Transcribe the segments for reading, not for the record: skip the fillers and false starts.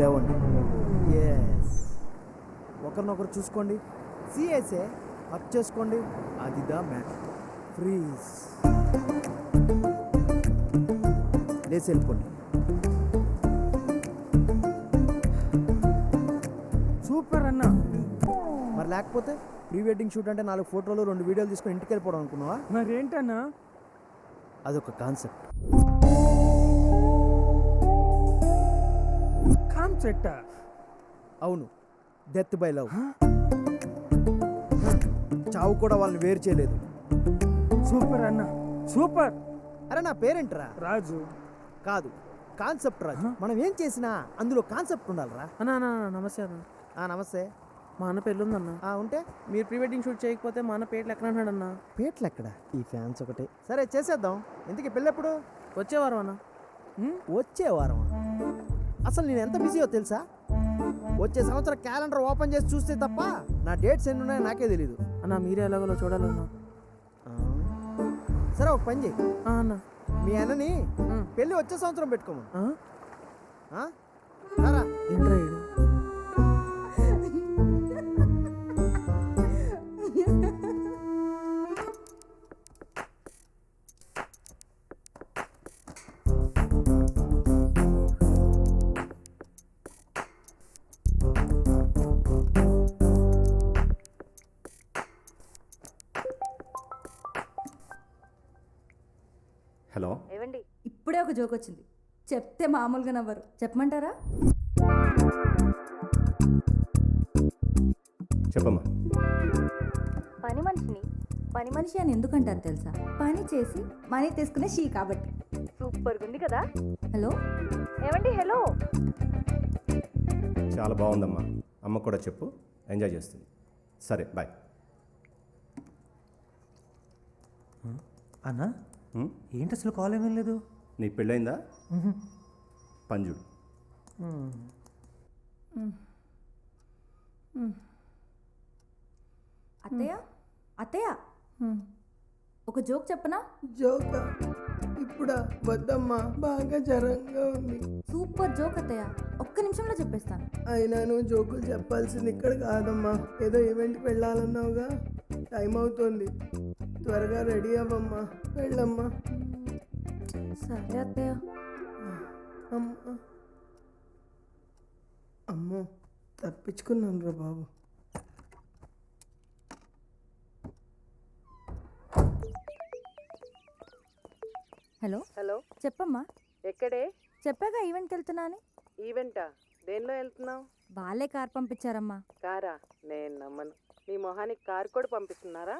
లేవండి. ఎస్, ఒకరినొకరు చూసుకోండి. సిఎస్ఏ హక్ చేసుకోండి. అది దా మ్యాటర్. ఫ్రీజ్. లేచి వెళ్ళిపోండి. సూపర్ అన్న. మరి లేకపోతే ప్రీ వెడ్డింగ్ షూట్ అంటే 4 ఫోటోలు 2 వీడియోలు తీసుకొని ఇంటికి వెళ్ళిపోవడం అనుకున్నావా? మరేంటన్నా? అదొక కాన్సెప్ట్. కాన్సెప్టా? అవును, డెత్ బై లవ్. చావు కూడా వాళ్ళని వేరు చేయలేదు. సూపర్ అన్న, సూపర్. అరే నా పేరేంట్రా? రాజు. కాదు, కాన్సెప్ట్ రాజు. మనం ఏం చేసినా అందులో కాన్సెప్ట్ ఉండాలిరా. అన్నా నమస్తే అన్న. నమస్తే. మా అన్న పెళ్ళుందన్న. ఉంటే మీరు ప్రీ వెడ్డింగ్ షూట్ చేయకపోతే మా అన్న పేట్లు ఎక్కడ అంటాడన్న? పేట్లు ఎక్కడ? ఈ ఫ్యాన్స్ ఒకటే. సరే చేసేద్దాం. ఇంతకీ పెళ్ళెప్పుడు? వచ్చేవారం అన్న. వచ్చే వారం? అసలు నేను ఎంత బిజీయో తెలుసా? వచ్చే సంవత్సరం క్యాలెండర్ ఓపెన్ చేసి చూస్తే తప్ప నా డేట్స్ ఎన్ని ఉన్నాయో నాకే తెలీదు. అన్న మీరే ఎలాగోలో చూడాలన్నా. సరే ఒక పని చేయి అన్న, మీ అన్నని పెళ్ళి వచ్చే సంవత్సరం పెట్టుకోము. ఏంట్రా? హలో. ఏవండి, ఇప్పుడే ఒక జోక్ వచ్చింది, చెప్తే మామూలుగా నవ్వరు. చెప్పమంటారా? చెప్పమ్మా. పని మనిషి అని ఎందుకంటారు తెలుసా? పని చేసి మనీ తీసుకునే షీ కాబట్టి. సూపర్గా ఉంది కదా. హలో ఏవండి. హలో. చాలా బాగుందమ్మా. అమ్మ కూడా చెప్పు, ఎంజాయ్ చేస్తుంది. సరే బాయ్. అన్నా ఏంటి అసలు కాల్ ఏమీ లేదు? నీ పెళ్ళయిందా? పంజుడు. అత్తయ్య అత్తయ్య, ఒక జోక్ చెప్పనా? జోక్ ఇప్పుడా? వద్దమ్మా, బాగా జ్వరంగా ఉంది. సూపర్ జోక్ అత్తయ్య, ఒక్క నిమిషంలో చెప్పేస్తాను. అయినా నువ్వు జోకులు చెప్పాల్సింది ఇక్కడ కాదమ్మా. ఏదో ఈవెంట్కి వెళ్ళాలన్నావుగా, టైం అవుతుంది. త్వరగా రెడీ అవ్వమ్మా, వెళ్ళమ్మా. సరే అత్తయ్య. అమ్మా, అమ్మో తప్పించుకున్నాను రా బాబు. హలో హలో, చెప్పమ్మా. ఎక్కడే? చెప్పాగా ఈవెంట్కి వెళ్తున్నా అని. ఈవెంటా? దేనిలో వెళ్తున్నావు? వాళ్ళే కార్ పంపించారమ్మా. కారా? నేను నమ్మను. నీ మొహానికి కారు కూడా పంపిస్తున్నారా?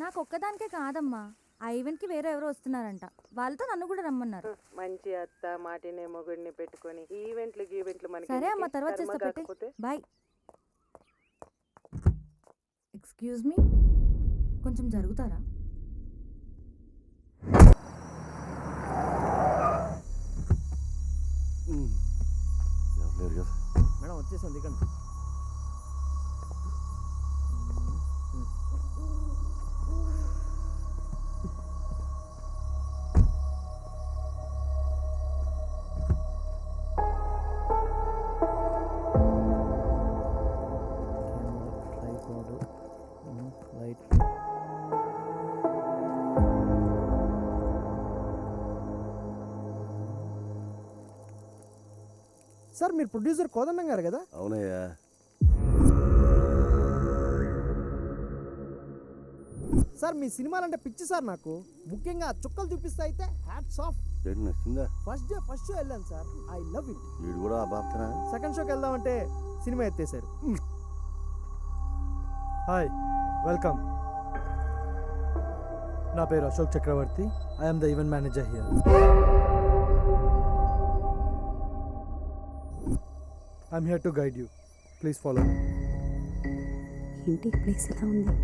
నాకు ఒక్కదానికే కాదమ్మా, ఆ ఈవెంట్కి వేరే ఎవరో వస్తున్నారంట. వాళ్ళతో నన్ను కూడా రమ్మన్నారు. మంచి అత్త మాటినే మొగుడిని పెట్టుకొని ఈవెంట్లు మనకి. సరే అమ్మా, తర్వాత చేస్తా, పెట్టి బాయ్. ఎక్స్క్యూజ్ మీ, కొంచెం జరుగుతారా? మేడం వచ్చేసాం, దిగండి. లైట్. సార్ మీరు ప్రొడ్యూసర్ కోదండం గారు కదా? అవునయ్యా. సార్ మీ సినిమాలంటే పిచ్చి సార్ నాకు. ముఖ్యంగా చుక్కలు చూపిస్తా అయితే హ్యాట్స్ ఆఫ్. నచ్చిందా? ఫస్ట్ షో వెళ్ళాను సార్, ఐ లవ్ ఇట్. వీడు కూడా ఆ బాప్తనా? సెకండ్ షోకి వెళ్దామంటే సినిమా ఎత్తేసారు. Hi, welcome. నా పేరు Ashok Chakravarthi. I'm the event manager here. I'm here to guide you. Please follow. ఏంటి ప్లేస్ ఎలా ఉంది?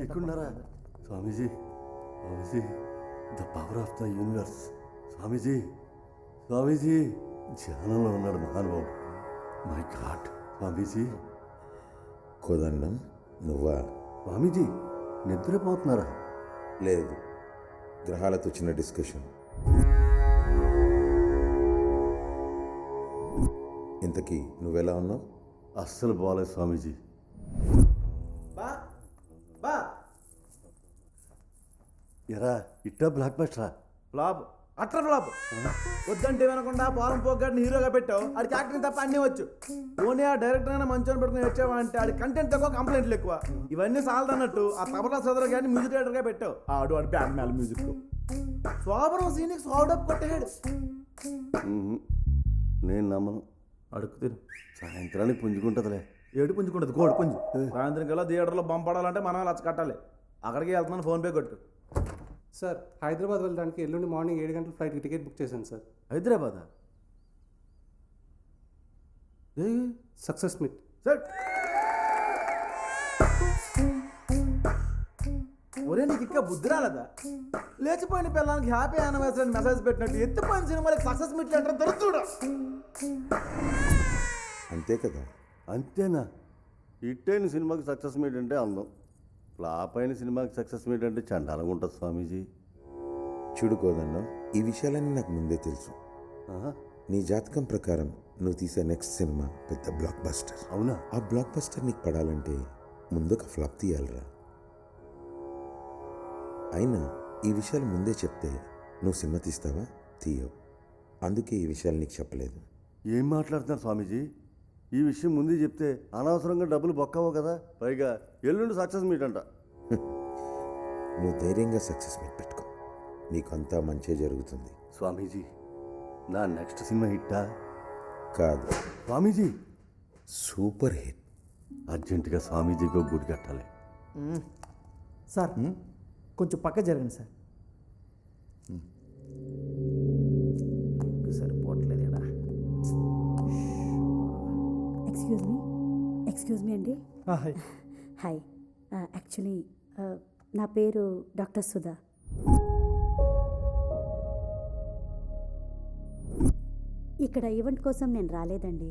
ఎక్కడున్నారా Swamiji? Swamiji, the power of the universe. Swamiji, Swamiji ధ్యానంలో ఉన్నాడు మహానుభావుడు. మై గాడ్ స్వామీజీ. కోదండం నువ్వా? స్వామీజీ నిద్రపోతున్నారా? లేదు, గ్రహాలతో చిన్న డిస్కషన్. ఇంతకీ నువ్వెలా ఉన్నావు? అస్సలు బాగాలేదు స్వామీజీ. బా బా ఎరా ఇట్టా బ్లాక్ బస్టరా? ఫ్లాప్, అట్ర ఫ్లాప్. వద్దంటే వినకుండా పోరం పోగాడిని హీరోగా పెట్టావు. ఆడికి యాక్టింగ్ తప్ప అన్నీ వచ్చు. ఓన్లీ ఆ డైరెక్టర్ అయినా మంచోని పెట్టుకుని వచ్చావా అంటే ఆడి కంటెంట్ తక్కువ, కంప్లైంట్లు ఎక్కువ. ఇవన్నీ సాలదన్నట్టు ఆ తబలా సదరు గారిని మ్యూజిక్ డైరెక్టర్గా పెట్టావు. ఆడు బ్యాండ్ మేళ మ్యూజిక్ శోభనం సీనికి సౌడప్ కొట్టాడు. నేను నమ్మను. అడుగు తిను. సాయంత్రానికి పుంజుకుంటుందిలే. ఏడు పుంజుకుంటుంది, కోడి పుంజు. సాయంత్రం కల్లా థియేటర్లో పంపడాలంటే మనం లచ్చ కట్టాలి. అక్కడికి వెళ్తున్నాను, ఫోన్పే కొట్టు. సార్, హైదరాబాద్ వెళ్ళడానికి ఎల్లుండి మార్నింగ్ 7 గంటల ఫ్లైట్కి టికెట్ బుక్ చేశాను సార్. హైదరాబాదా? Success meet. సార్ ఒరే, నీకు ఇంకా బుద్ధి రాలేదా? లేచిపోయిన పిల్లలకి హ్యాపీ యానివర్సరీ అని మెసేజ్ పెట్టినట్టు ఎత్తిపోయిన సినిమాలకి సక్సెస్ మీట్లు అంటే దొరుకుతుడా? అంతే కదా. అంతేనా? హిట్ అయిన సినిమాకి సక్సెస్ మీట్ అంటే అందం, ఫ్లాప్ అయిన సినిమాకి సక్సెస్ మీట్ అంటే చండాలంగా ఉంటుంది స్వామీజీ. చూడు కోదండం, ఈ విషయాలన్నీ నాకు ముందే తెలుసు. నీ జాతకం ప్రకారం నువ్వు తీసే నెక్స్ట్ సినిమా పెద్ద బ్లాక్ బస్టర్. అవునా? ఆ బ్లాక్ బస్టర్ నీకు పడాలంటే ముందు ఒక ఫ్లాప్ తీయాలిరా. అయినా ఈ విషయాలు ముందే చెప్తే నువ్వు సినిమా తీస్తావా? తీయవు. అందుకే ఈ విషయాలు నీకు చెప్పలేదు. ఏం మాట్లాడుతున్నారు స్వామీజీ? ఈ విషయం ముందే చెప్తే అనవసరంగా డబ్బులు బొక్కవో కదా. పైగా ఎల్లుండి సక్సెస్ మీట్ అంట. నువ్వు ధైర్యంగా సక్సెస్ మీట్ పెట్టుకో, నీకు అంతా మంచే జరుగుతుంది. స్వామీజీ, నా నెక్స్ట్ సినిమా హిట్టా? కాదు, స్వామీజీ సూపర్ హిట్. అర్జెంటుగా స్వామీజీకి ఒక గుడి కట్టాలి. సార్ కొంచెం పక్క జరగండి సార్. సరిపోవట్లేదు. ఎక్స్క్యూజ్ మీ అండి. హాయ్. హాయ్. యాక్చువల్లీ నా పేరు డాక్టర్ సుధా. ఇక్కడ ఈవెంట్ కోసం నేను రాలేదండి.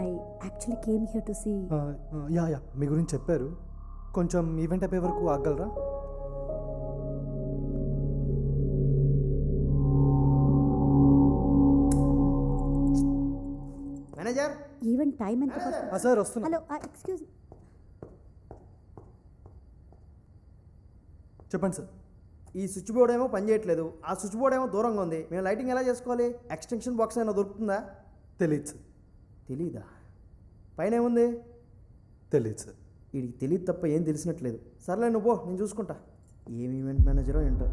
I actually came here to see. యా మీ గురించి చెప్పారు. కొంచెం ఈవెంట్ అయిపోయే వరకు ఆగలరా? మేనేజర్, ఈవెంట్ టైం ఎంత? సార్ వస్తున్నా. Hello, excuse. చెప్పండి సార్. ఈ స్విచ్ బోర్డ్ ఏమో పని చేయట్లేదు, ఆ స్విచ్ బోర్డ్ ఏమో దూరంగా ఉంది. మేము లైటింగ్ ఎలా చేసుకోవాలి? ఎక్స్టెన్షన్ బాక్స్ అయినా దొరుకుతుందా? తెలియదు సార్. తెలీదా? పైన ఏముంది? తెలియదు సార్. వీడికి తెలియదు తప్ప ఏం తెలిసినట్లేదు. సర్లే నువ్వు పో, నేను చూసుకుంటా. ఏం ఈవెంట్ మేనేజరో ఏంటో.